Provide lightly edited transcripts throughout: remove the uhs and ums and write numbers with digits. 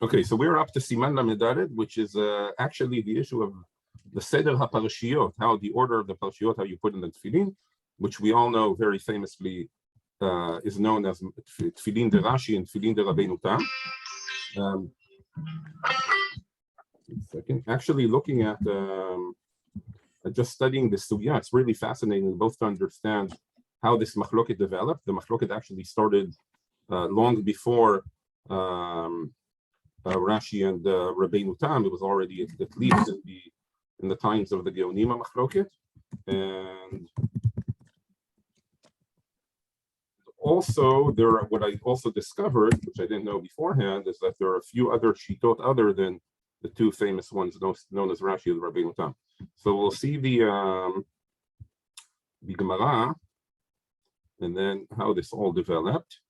Okay, so we're up to siman lamedalet, which is actually the issue of the seder haparashiyot, how the order of the parashiyot, how you put in the tefillin, which we all know very famously is known as tefillin de Rashi and tefillin de Rabbeinu Tam. Second, actually looking at just studying this sugya, it's really fascinating both to understand how this machloket developed. The machloket actually started long before Rashi and Rabbeinu Tam. It was already at least in the times of the Geonima machloket, and also what I also discovered, which I didn't know beforehand, is that there are a few other shitot other than the two famous ones known as Rashi and Rabbeinu Tam. So we'll see the Gemara and then how this all developed.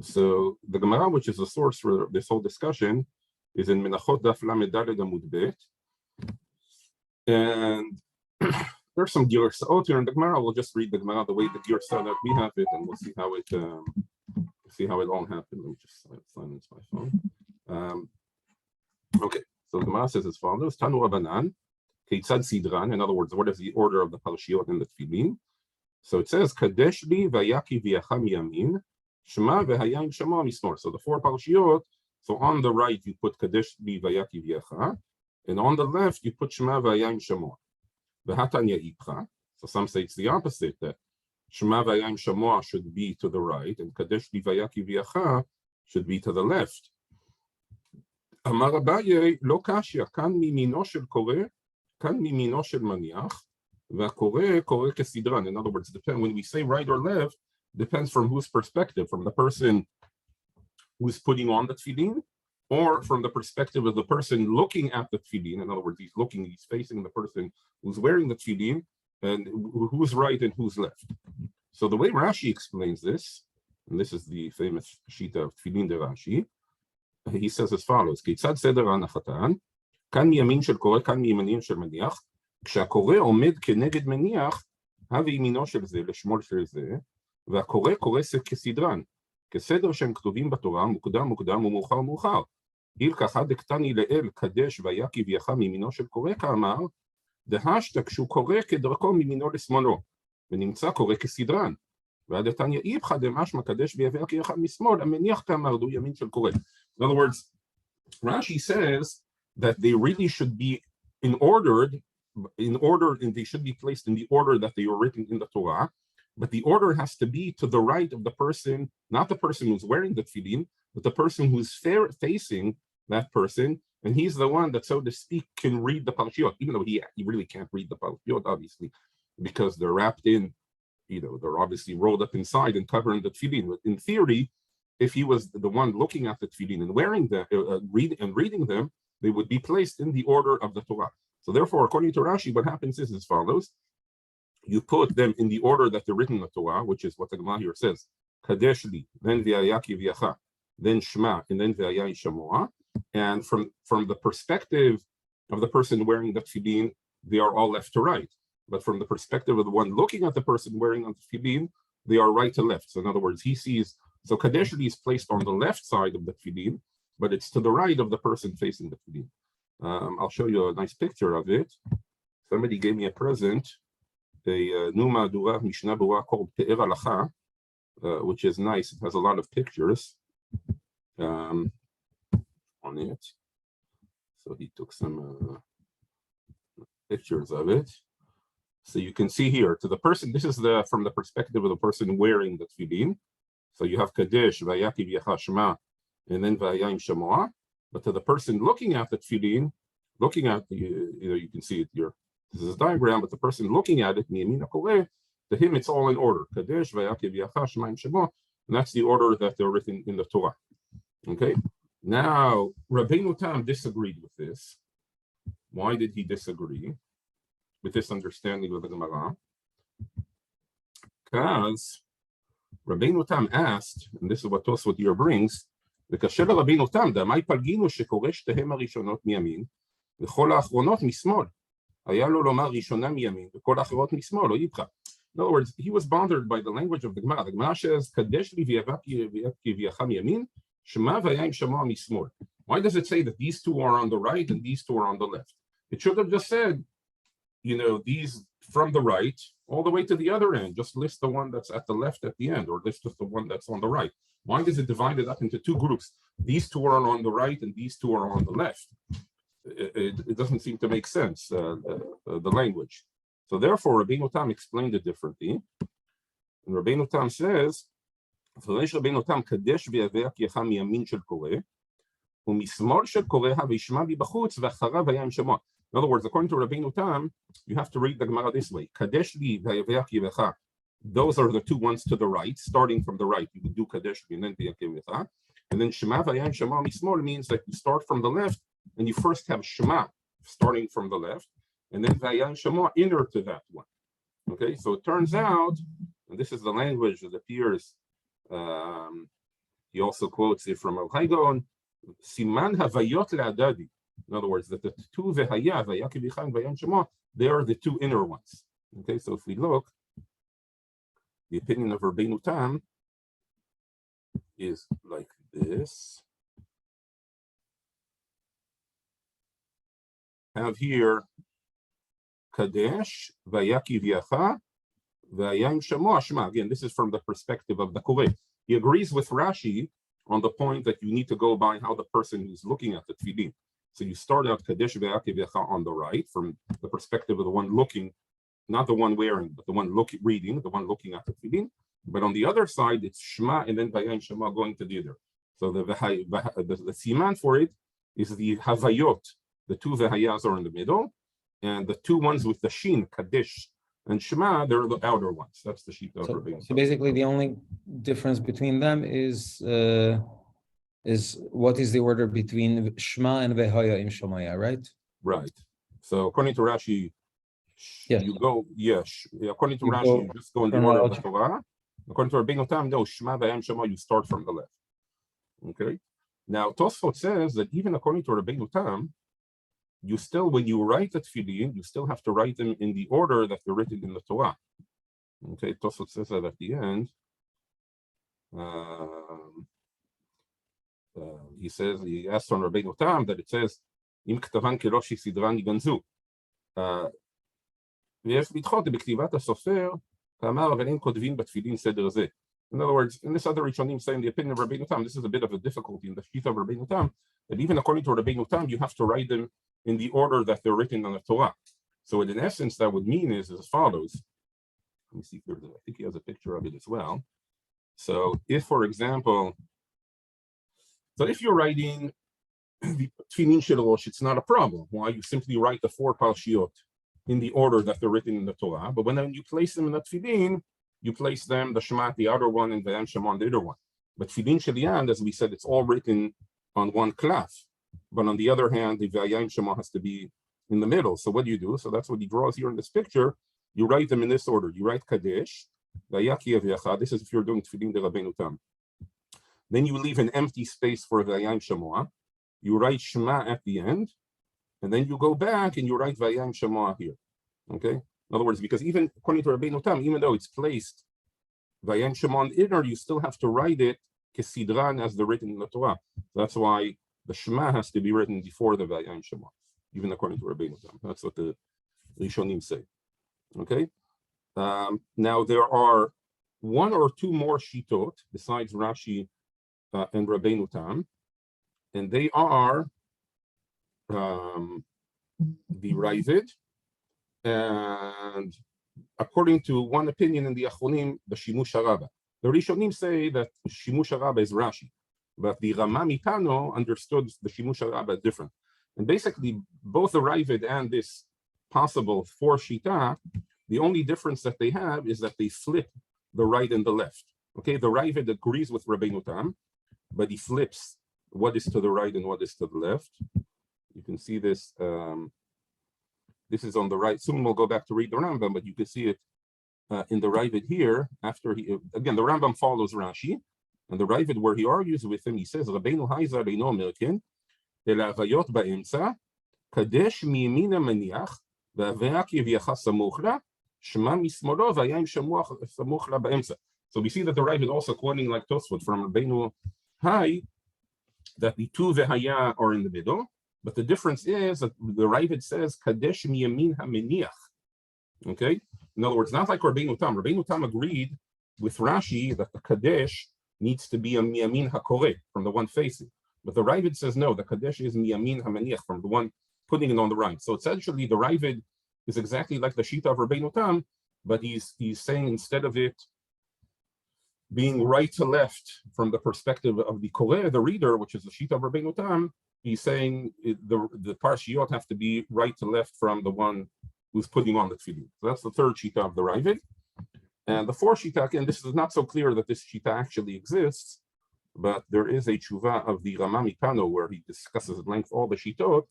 So the Gemara, which is the source for this whole discussion, is in Menachot Daf Lamed Daled Amud Bet, and there's some Girsaot here in the Gemara. We'll just read the Gemara the way the Girsa that we have it, and we'll see how it all happened. Let me just silence my phone. Okay, so the Gemara says as follows: Tanu Rabbanan, Keitzad Sidran. In other words, what is the order of the parashiyot in the tefillin? So it says Kadesh li vayaki v'yacham yamin. Shema v'hayim shema mismor. So the four parashiyot. So on the right you put Kadesh li vayaki v'yacha, and on the left you put Shema v'hayim shema. V'hatanya ipcha. So some say it's the opposite, that Shema v'hayim shema should be to the right, and Kadesh li vayaki v'yacha should be to the left. Amar Abaye lo kashya, kan mimino shel koreh, kan mimino shel maniach, v'koreh koreh kesidran. In other words, when we say right or left, depends from whose perspective, from the person who's putting on the tefillin, or from the perspective of the person looking at the tefillin. In other words, he's facing the person who's wearing the tefillin, and who's right and who's left. So the way Rashi explains this, and this is the famous shita of tefillin de Rashi, he says as follows: Keitzad seder hanachatan, kan miyamin shel koreh, kan miyimanim shel maniach, כשהקורא עומד כנגד מניח, הווה ימינו של זה לשמאל של זה, והקורא קורא כסדרן, כסדר שהם כתובים בתורה, מוקדם מוקדם ומאוחר מאוחר. הילקחה דקטני לאל קדש ויקי ויחם מימינו של קורא, כאמר, דהשת כשהוא קורא כדרכו מימינו לשמאלו, ונמצא קורא כסדרן. והדתניא איפכא דמשמע קדש ויחם יחם משמאל, המניח כאמר דו ימין של קורא. In other words, Rashi says that they really should be in order, and they should be placed in the order that they were written in the Torah, but the order has to be to the right of the person, not the person who's wearing the tefillin, but the person who's facing that person, and he's the one that, so to speak, can read the parashiyot, even though he really can't read the parashiyot, obviously, because they're wrapped in, they're obviously rolled up inside and covering the tefillin. But in theory, if he was the one looking at the tefillin and wearing them, reading them, they would be placed in the order of the Torah. So therefore, according to Rashi, what happens is as follows: you put them in the order that they're written in the Torah, which is what the Gemara here says: Kadesh li, then v'ayaki v'yacha, then Shema, and then v'ayai shamoa. And from the perspective of the person wearing the tefillin, they are all left to right. But from the perspective of the one looking at the person wearing the tefillin, they are right to left. So in other words, he sees. So Kadesh li is placed on the left side of the tefillin, but it's to the right of the person facing the tefillin. I'll show you a nice picture of it. Somebody gave me a present, a Numa Dura Mishnah Bura called Pe'er Halacha, which is nice. It has a lot of pictures on it. So he took some pictures of it. So you can see here, to the person, this is from the perspective of the person wearing the tefillin. So you have Kadesh, Vayaki V'yacha Shema, and then Vayayim Shamoah. But to the person looking at the tefillin, looking at the, you can see it here. This is a diagram, but the person looking at it, to him it's all in order. Kadesh, Vayaki V'yacha Shema, Shamoah, and that's the order that they're written in the Torah. Okay. Now, Rabbeinu Tam disagreed with this. Why did he disagree with this understanding of the Gemara? Because Rabbeinu Tam asked, and this is what Tosfot here brings, וקשה לרבינו תם, דמי פלגינו שקורא שתיהם הראשונות מימין, וכל האחרונות משמאל. היה לו לומר ראשונה מימין, וכל האחרות משמאל, לא יבחר. In other words, he was bothered by the language of the Gemara. The Gemara says, קדש לי ויבקי ויחם ימין, Shema v'yayim shema mismor. Why does it say that these two are on the right and these two are on the left? It should have just said, these from the right all the way to the other end. Just list the one that's at the left at the end, or list just the one that's on the right. Why does it divide it up into two groups? These two are on the right and these two are on the left. It doesn't seem to make sense, the language. So therefore, Rabbeinu Tam explained it differently. And Rabbeinu Tam says, Rabbeinu Tam kadesh v'yaveach yecha miyamin shel koreh, u'mismor shel koreh v'yishma b'bachutz v'acharav v'yayim shema. In other words, according to Rabbeinu Tam, you have to read the Gemara this way: kadesh li v'yaveach yevecha. Those are the two ones to the right, starting from the right. You would do kadesh li and then v'yaveach yevecha. And then shema v'yayim shema mismor means that you start from the left and you first have shema starting from the left, and then v'yayim shema inner to that one. Okay, so it turns out, and this is the language that appears. He also quotes it from Orach Chaim, siman havayot le'adadi. In other words, that the two v'haya, v'yakiv yichayim v'yayim shema, they are the two inner ones. Okay, so if we look, the opinion of Rabbeinu Tam is like this. Have here Kadesh, Vayakiv Yacha, Vayayim Shema Shema. Again, this is from the perspective of the Koreh. He agrees with Rashi on the point that you need to go by how the person who's looking at the tefillin. So you start out Kadesh Vayakiv Yacha on the right, from the perspective of the one looking, not the one wearing, but the one reading, the one looking at the tefillin. But on the other side, it's Shema and then Vayayim Shema going to the other. So the siman for it is the Havayot. The two v'hayas are in the middle, and the two ones with the shin, Kaddish, and Shema, they're the outer ones. That's the sheet of Rabbeinu. So basically, the only difference between them is what is the order between Shema and Vehaya im Shomaya, right? Right. So according to Rashi, yes. You go, yes. According to Rashi, you just go in the order of the Torah. According to Rabbeinu Tam, no, Shema v'yayim Shema, you start from the left. Okay. Now Tosfot says that even according to Rabbeinu Tam, you still, when you write the tefillin, you still have to write them in the order that they're written in the Torah. Okay, Tosfot says that at the end. He asked on Rabbeinu Tam that it says, "Im k'tavan keroshi sidran yiganzu." ויש לדחות בכתיבת הסופר, כאמר, אבל אין כותבים בתפילין סדר זה. In other words, in this other Rishonim saying the opinion of Rabbeinu Tam, this is a bit of a difficulty in the sheet of Rabbeinu Tam, that even according to Rabbeinu Tam, you have to write them in the order that they're written on the Torah. So in essence, that would mean is as follows. Let me see if there's, I think he has a picture of it as well. So if, for example, so if you're writing the Tefillin Shel Rosh, it's not a problem. Why? You simply write the four Parshiot in the order that they're written in the Torah. But when you place them in the Tefillin, you place them, the Shema, the outer one, and the Shema on the other one. But Tefillin Shel Yad, as we said, it's all written on one klaf. But on the other hand, the Vayayim Shema has to be in the middle. So what do you do? So that's what he draws here in this picture. You write them in this order. You write Kadesh, Vayakiv Yacha. This is if you're doing Tefillin de Rabbeinu Tam. Then you leave an empty space for Vayayim Shema. You write Shema at the end. And then you go back and you write Vayayim Shema here. Okay? In other words, because even according to Rabbeinu Tam, even though it's placed Vayayim Shema on the inner, you still have to write it Kesidran as they're written in the Torah. That's why the Shema has to be written before the Vayayim Shema, even according to Rabbeinu Tam. That's what the Rishonim say. Okay? Now there are one or two more shitot besides Rashi and Rabbeinu Tam, and they are the Ravid, and according to one opinion in the Achronim, the Shimush HaRabba. The Rishonim say that Shimush HaRabba is Rashi, but the Rama Mikano understood the Shimush HaRabba different. And basically, both the Ravid and this possible four Shita, the only difference that they have is that they flip the right and the left. Okay, the Ravid agrees with Rabbeinu Tam, but he flips what is to the right and what is to the left. You can see this. This is on the right. Soon we'll go back to read the Rambam, but you can see it in the Ravid here. After he, again, the Rambam follows Rashi, and the Ravid where he argues with him, he says, Rabbeinu Haizar Eino Merkin, Elavayot Ba'emsa, Kadesh Miyamina Maniach, Va'Ve'akiv Yacha Samuchla, Shema Mismoro, Va'yayim Samuchla Ba'emsa. So we see that the Ravid also quoting like Tosfot from Rabbeinu Hai, that the tu v'haya are in the middle, but the difference is that the Ravid says kadesh miyamin hameniach. Okay, in other words, not like Rabbeinu Tam. Rabbeinu Tam agreed with Rashi that the kadesh needs to be a miyamin hakoreh, from the one facing, but the Ravid says no, the kadesh is miyamin hameniach, from the one putting it on the right. So essentially, the Ravid is exactly like the shita of Rabbeinu Tam, but he's saying instead of it being right to left from the perspective of the koreh, the reader, which is the shita of Rabbeinu Tam, he's saying the parshiyot have to be right to left from the one who's putting on the tefillin. So that's the third shita of the Ravid. And the fourth shita, again, this is not so clear that this shita actually exists, but there is a tshuva of the Rama Mipano where he discusses at length all the shitot,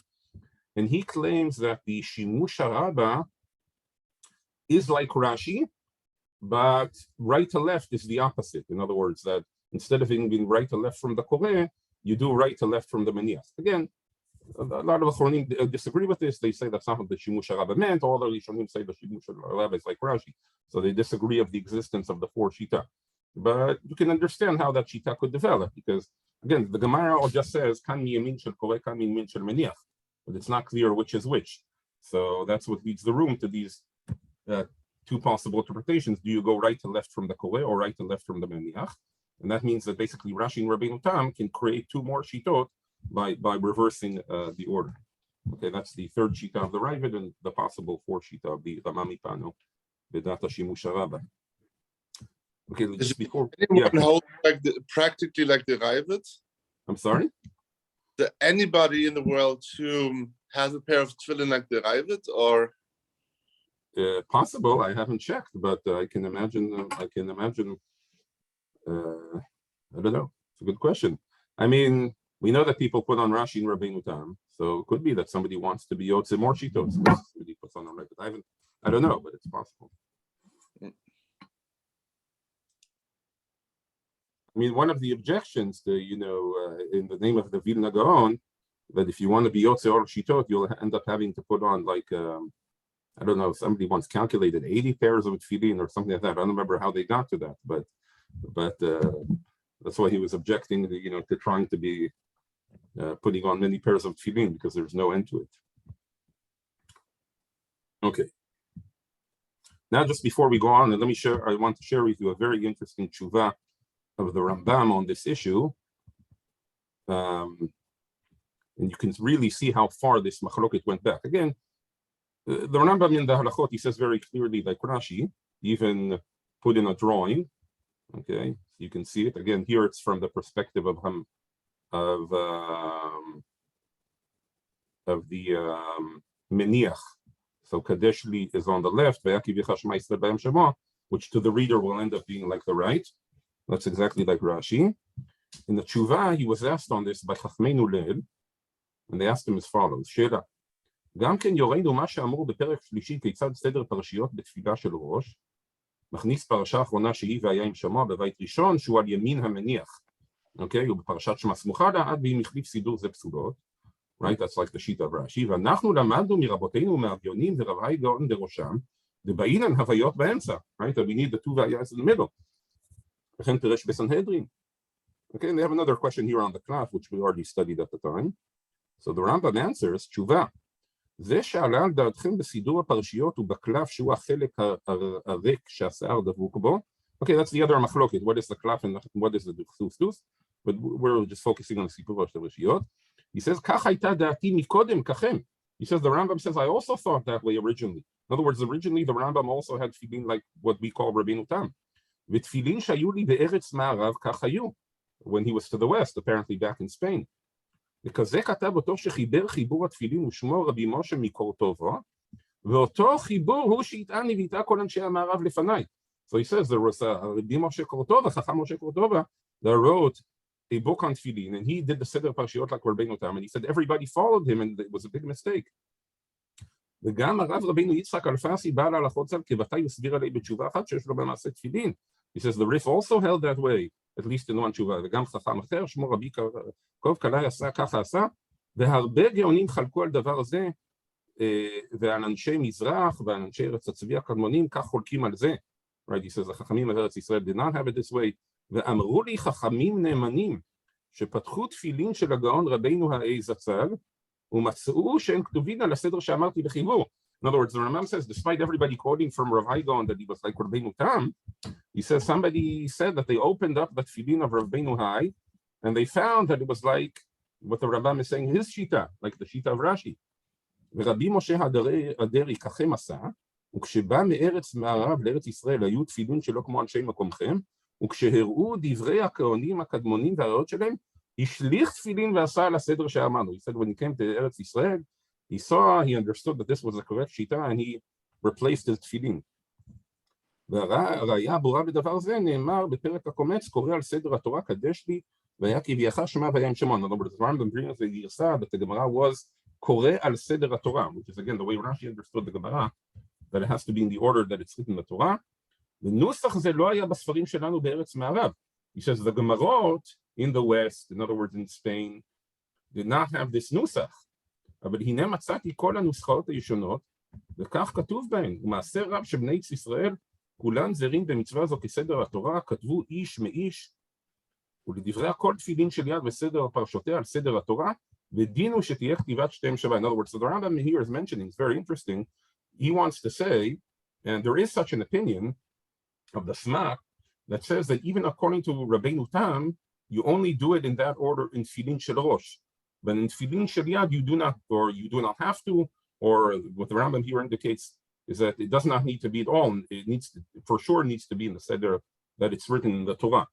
and he claims that the shimush haraba is like Rashi, but right to left is the opposite. In other words, that instead of being right to left from the koreh, you do right to left from the maniach. Again, a lot of Achronim disagree with this. They say that's not what the shimush haraba meant. All the Rishonim say the shimush haraba is like Rashi. So they disagree of the existence of the four shita. But you can understand how that shita could develop, because again, the Gemara just says kan miyamin shel koreh, kan miyamin shel maniach, but it's not clear which is which. So that's what leaves the room to these two possible interpretations. Do you go right to left from the koreh or right to left from the maniach? And that means that basically Rashi and Rabbeinu Tam can create two more shitot by reversing the order. Okay, that's the third shita of the Ravid and the possible fourth shita of the Rama Mipano, B'data Shimush Haraba. Okay, just before. Anyone hold practically like the Ravid? I'm sorry? Anybody in the world who has a pair of tefillin like the Ravid, or? Possible. I haven't checked, but I can imagine. I don't know. It's a good question. I mean, we know that people put on Rashi and Rabbeinu Tam, so it could be that somebody wants to be Yotze more shitos. Somebody puts on Ravid. I don't know, but it's possible. I mean, one of the objections to, in the name of the Vilna Gaon, that if you want to be Yotze or shitot, you'll end up having to put on like. I don't know, somebody once calculated 80 pairs of tefillin or something like that. I don't remember how they got to that, but that's why he was objecting, to trying to be putting on many pairs of tefillin, because there's no end to it. Okay. Now, just before we go on, and I want to share with you a very interesting tshuva of the Rambam on this issue. And you can really see how far this machloket went back. Again, the Rambam in the halachot, he says very clearly, like Rashi, even put in a drawing. Okay, so you can see it again. Here it's from the perspective of the meniach. So kadeshli is on the left, which to the reader will end up being like the right. That's exactly like Rashi. In the tshuva, he was asked on this by Chachmeinu Leil, and they asked him as follows: Shela. גם כן יורנו מה שאמור בפרק שלישי כיצד סדר פרשיות בתפילה של ראש, מכניס פרשה אחרונה שהיא והיה עם שמוע בבית ראשון, שהוא על ימין המניח. Okay, ובפרשת שמע סמוכה לה, עד ואם החליף סידור זה פסולות. Right, that's like the sheet of Rashi. ואנחנו למדנו מרבותינו ומהגאונים ורבי גאון בראשם, ובאינן הוויות באמצע. Right, we need the two vayas in the middle. וכן פירש בסנהדרין. Okay, and they have another question here on the class, which we already studied at the time. So the Rambam answers, תשובה. זה שעלה על דעתכם בסידור הפרשיות ובקלף שהוא החלק הריק שהשיער דבוק בו. Okay, that's the other מחלוקת. What is the קלף and what is the דכסוסטוס? But we're just focusing on the סיפור של הפרשיות. He says, כך הייתה דעתי מקודם ככם. He says, the Rambam says, I also thought that way originally. In other words, originally the Rambam also had tefillin like what we call Rabbeinu Tam. ותפילין שהיו לי בארץ מערב כך היו. When he was to the west, apparently back in Spain. וכזה כתב אותו שחיבר חיבור התפילין ושמו רבי משה מקורטובה, ואותו חיבור הוא שהטעני והטעה כל אנשי המערב לפניי. So he says there was רבי משה קורטובה, חכם משה קורטובה, that wrote a book on tefillin, and he did the seder parshiyot like Rabbeinu Tam, and he said everybody followed him, and it was a big mistake. וגם הרב רבינו יצחק אלפסי בעל ההלכות ז"ל כבתי הסביר עלי בתשובה אחת שיש לו במעשה תפילין. He says the Rif also held that way, at least in one תשובה, וגם חכם אחר, שמו רבי קוב קלעי עשה, ככה עשה, והרבה גאונים חלקו על דבר זה, ועל אנשי מזרח ועל אנשי ארץ הצבי הקדמונים, כך חולקים על זה. Right, he says, החכמים בארץ ישראל did not have it this way, ואמרו לי חכמים נאמנים, שפתחו תפילין של הגאון רבינו האי זצ"ל, ומצאו שהם כתובים על הסדר שאמרתי בחיבור. In other words, the Rambam says, despite everybody quoting from Rav Hai Gaon that he was like Rabbeinu Tam, he says somebody said that they opened up the tefillin of Rabbeinu Hai, and they found that it was like what the Rambam is saying, his shita, like the shita of Rashi. ורבי משה הדרי ככם עשה, וכשבא מארץ מערב לארץ ישראל היו תפילין שלא כמו אנשי מקומכם, וכשהראו דברי הכהנים הקדמונים והראיות שלהם, השליך תפילין ועשה על הסדר שאמרנו. He said when he came to ארץ ישראל, he understood that this was the correct shita, and he replaced his tefillin. והראיה הברורה בדבר זה נאמר בפרק הקומץ, קורא על סדר התורה קדש לי, והיה כביאך שמע והיה עם שמעון. In other words, the Rambam brings the גרסה that the Gemara was קורא על סדר התורה, which is again the way Rashi understood the Gemara, that it has to be in the order that it's written in the Torah. ונוסח זה לא היה בספרים שלנו בארץ מערב. He says the Gemarot in the West, in other words in Spain, did not have this נוסח. אבל הנה מצאתי כל הנוסחאות הישונות, וכך כתוב בהן, ומעשה רב שבני ישראל, כולם זרים במצווה זו כסדר התורה, כתבו איש מאיש, ולדברי הכל תפילין של יד וסדר הפרשותיה על סדר התורה, ודינו שתהיה כתיבת שתיהם שווה. In other words, so the Rambam here is mentioning, it's very interesting, he wants to say, and there is such an opinion of the Smak, that says that even according to Rabbeinu Tam, you only do it in that order in tefillin shel rosh. But in tefillin shel yad, you do not have to, or what the Rambam here indicates is that it does not need to be at all. It needs to, for sure, needs to be in the seder that it's written in the Torah.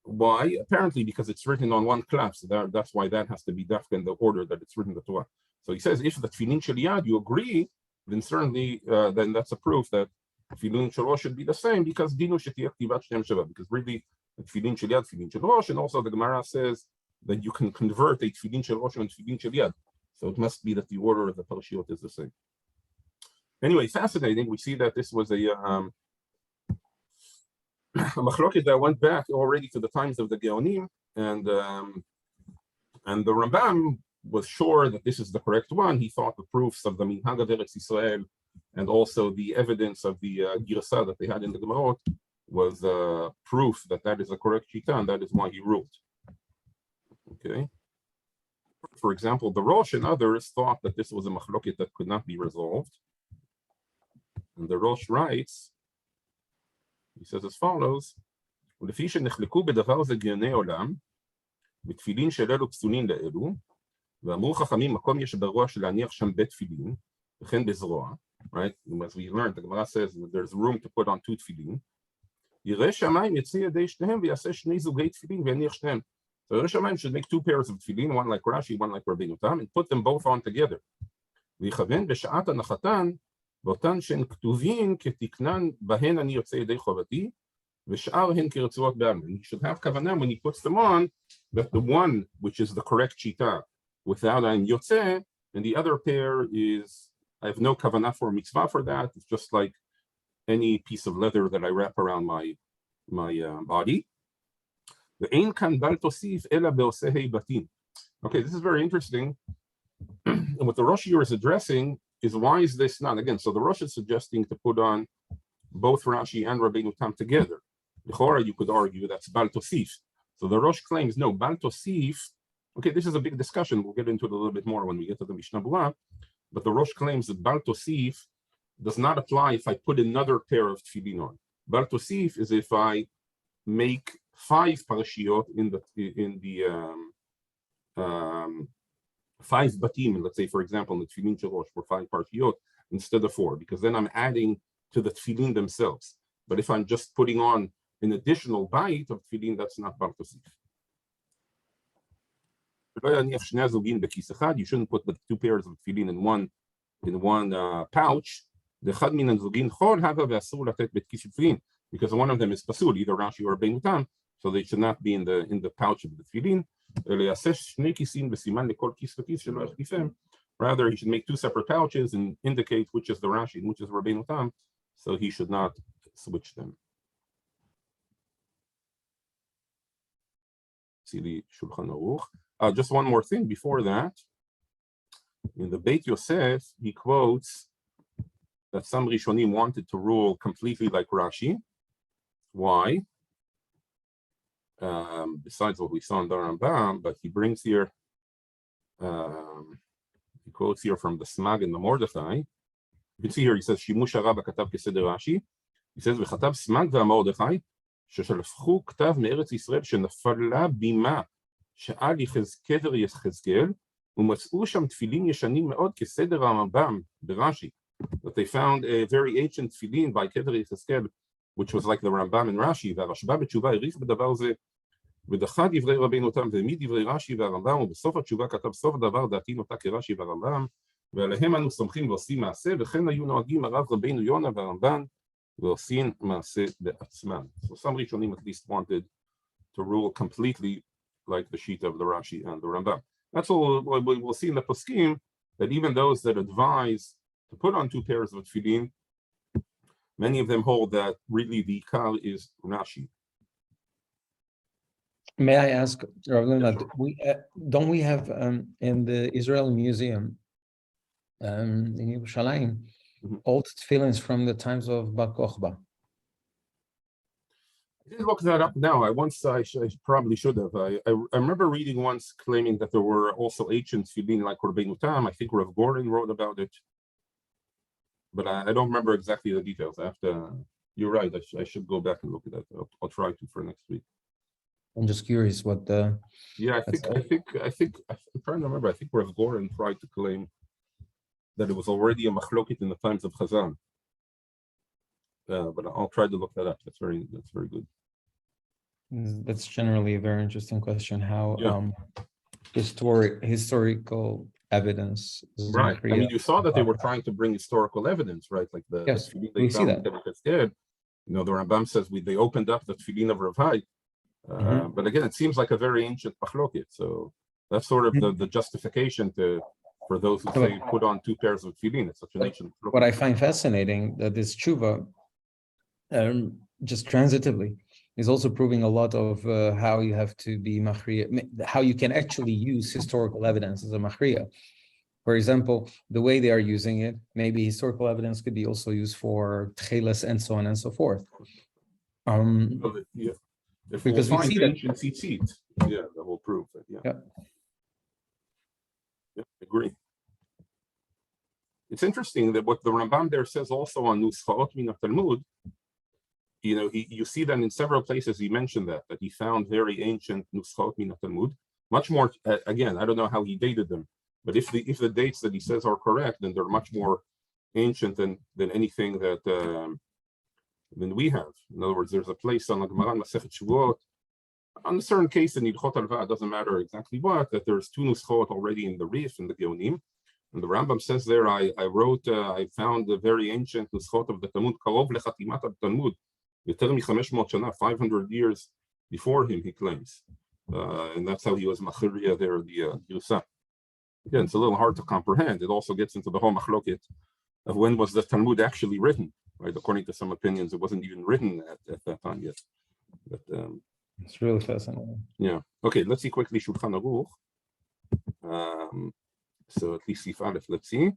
Why? Apparently because it's written on one class. So that's why that has to be dafka in the order that it's written in the Torah. So he says, if the tefillin shel yad you agree, then certainly then that's a proof that tefillin shel rosh should be the same, because dinu shetiyeh ktivat shtem sheva, because really tefillin shel yad, tefillin shel rosh, and also the Gemara says that you can convert a tefillin shel rosh and tefillin shel yad. So it must be that the order of the parashiot is the same. Anyway, fascinating. We see that this was a machloket that went back already to the times of the Geonim, and the Rambam was sure that this is the correct one. He thought the proofs of the Minhag of Eretz Yisrael and also the evidence of the Girsa that they had in the Gemarot was proof that that is a correct shita, and that is why he ruled. Okay. For example, the Rosh and others thought that this was a machloket that could not be resolved. And the Rosh writes, he says as follows, ולפי שנחלקו בדבר זה גאוני עולם, בתפילין של אלו פסולין לאלו, ואמרו חכמים, מקום יש בראש להניח שם בית תפילין, וכן בזרוע, right? As we learned, the Gemara says that there's room to put on two תפילין, ירא שמיים יצא ידי שניהם ויעשה שני זוגי תפילין ויניח שניהם. So ירא שמיים should make two pairs of תפילין, one like Rashi, one like Rabbeinu Tam, and put them both on together. ויכוון בשעת הנחתן, באותן שהן כתובים כתקנן בהן אני יוצא ידי חובתי, ושאר הן כרצועות בעלמא. You should have כוונה when he puts them on, that the one which is the correct shita without I'm yotze, and the other pair is, I have no kavana for mitzvah for that. It's just like any piece of leather that I wrap around my body. ואין כאן בל תוסיף אלא בעושי בתים. Okay, this is very interesting. And what the Rosh here is addressing is, why is this not? Again, so the Rosh is suggesting to put on both Rashi and Rabbeinu Tam together. L'chora, you could argue that's Bal Tosif. So the Rosh claims, no, Bal Tosif, okay, this is a big discussion. We'll get into it a little bit more when we get to the Mishnah Berurah. But the Rosh claims that Bal Tosif does not apply if I put another pair of tefillin on. Bal Tosif is if I make 5 parashiot in the 5 batim, let's say, for example, in the tefillin shel rosh for 5 parashiot instead of 4, because then I'm adding to the tefillin themselves. But if I'm just putting on an additional bite of tefillin, that's not Bal Tosif. You shouldn't put the 2 pairs of tefillin in one pouch. Because one of them is pasul, either Rashi or Rabbeinu Tam, so they should not be in the pouch of the tefillin. Rather, he should make 2 separate pouches and indicate which is the Rashi and which is Rabbeinu Tam, so he should not switch them. See the Shulchan Aruch. Just one more thing before that. In the Beit Yosef, he quotes that some Rishonim wanted to rule completely like Rashi. Why? besides what we saw in the Rambam, but he brings here, he quotes here from the Smag and the Mordechai. You can see here, he says, שימוש הרבה כתב כסדר רש"י. He says, וכתב סמג והמרדכי, ששלפחו כתב מארץ ישראל שנפלה בימה שעל קבר יחזקאל, ומצאו שם תפילין ישנים מאוד כסדר הרמב"ם ברש"י. That they found a very ancient tefillin by קבר יחזקאל, which was like the Rambam and Rashi, והרשב"א בתשובה העריך בדבר זה, ודחה דברי רבינו תם והעמיד דברי רש"י והרמב"ם, ובסוף התשובה כתב סוף דבר דעתי נוטה כרש"י והרמב"ם, ועליהם אנו סומכים ועושים מעשה, וכן היו נוהגים הרב רבינו יונה והרמב"ן, ועושים מעשה בעצמם. So some Rishonim at least wanted to rule completely like the sheet of the Rashi and the Rambam. That's all we'll see in the Poskim, that even those that advise to put on 2 pairs of tefillin, many of them hold that really the Ikar is Rashi. May I ask, Rav Leonard, don't we have in the Israel Museum in Yerushalayim old tefillins from the times of Bar Kokhba? I didn't look that up now. I probably should have. I remember reading once claiming that there were also ancient tefillin like Rabbeinu Tam. I think Rav Gordon wrote about it, but I don't remember exactly the details. You're right. I should go back and look at that. I'll try to for next week. I'm just curious what the. Yeah, I think I'm trying to remember. I think Rav Gordon tried to claim that it was already a machloket in the times of Chazan. But I'll try to look that up. That's very good. That's generally a very interesting question. How historical evidence is right. I mean, you saw that they were trying to bring historical evidence, right? Like yes, the we see that. The Rambam says they opened up the tefillin of Rav Hai. But again, it seems like a very ancient machloket. So that's sort of the justification for those who say put on 2 pairs of tefillin. It's such an ancient machloket. What I find fascinating that this tshuva, just transitively, is also proving a lot of how you have to be machriya, how you can actually use historical evidence as a machriya. For example, the way they are using it, maybe historical evidence could be also used for tcheles and so on and so forth. If because we'll we see ancient tzitzit, that will prove that. Yeah, agree. It's interesting that what the Rambam there says also on Nuschaot min Talmud, you see that in several places he mentioned that he found very ancient Nuschaot min Talmud, much more. Again, I don't know how he dated them, but if the dates that he says are correct, then they're much more ancient than anything that than we have. In other words, there's a place on the Gemara Masechet Shavuot, on a certain case in Yidchot Alva, it doesn't matter exactly what, that there's 2 Nuschot already in the Rif, in the Geonim. And the Rambam says there, I found the very ancient Nuschot of the Talmud, Karov Lechatimat al-Talmud, Yoter mi-500 shana, 500 years before him, he claims. And that's how he was Machiriya there, the Girusa. Again, it's a little hard to comprehend. It also gets into the whole machloket of when was the Talmud actually written, right? According to some opinions, it wasn't even written at that time yet. But it's really fascinating. Yeah. Okay, let's see quickly Shulchan Aruch. So at least Sif Aleph, let's see.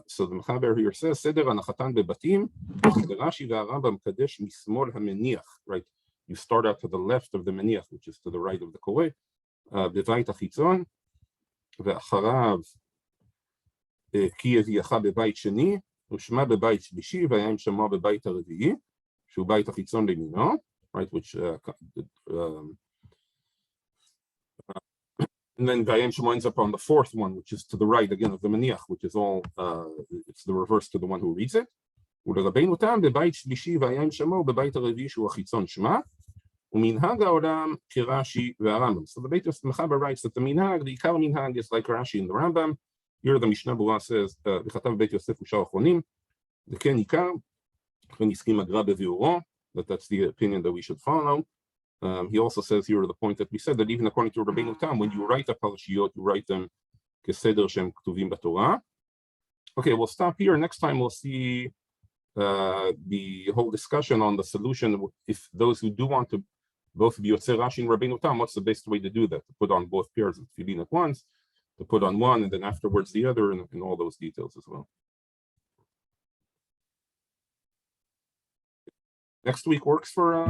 So the Mechaber here says, Seder Anachatan bebatim, the Rashi v'Arambam Kadesh mismol hameniach, right? You start out to the left of the meniach, which is to the right of the Koreh. Bevayit hachitzon, ve'acharav ki yaviacha bebait sheni, ushma bebait shlishi, v'yayim shema bebait harevi'i, shu bait hachitzon lemino, right? Which and then Vayem Shema ends up on the 4th one, which is to the right again of the Maniach, which is all it's the reverse to the one who reads it. ולרבינו תם בבית שלישי וים שמה ובבית הרביעי שהוא החיצון שמה ומנהג העולם כרש"י והרמב"ם. So the Beit Mechaber writes that the עיקר מנהג is like Rashi and the Rambam. Here the Mishnah Berurah says וכתב בית יוסף ושאר האחרונים זה כן עיקר וכן הסכים הגר"א בביאורו, that's the opinion that we should follow. He also says here the point that we said that even according to Rabbeinu Tam, when you write a parashiyot, you write them keseder shem ktuvim b'Torah. Okay, we'll stop here. Next time we'll see the whole discussion on the solution. If those who do want to both be Yotzei Rashi and Rabbeinu Tam, what's the best way to do that? To put on both pairs of tefillin at once, to put on one and then afterwards the other, and all those details as well. Next week works for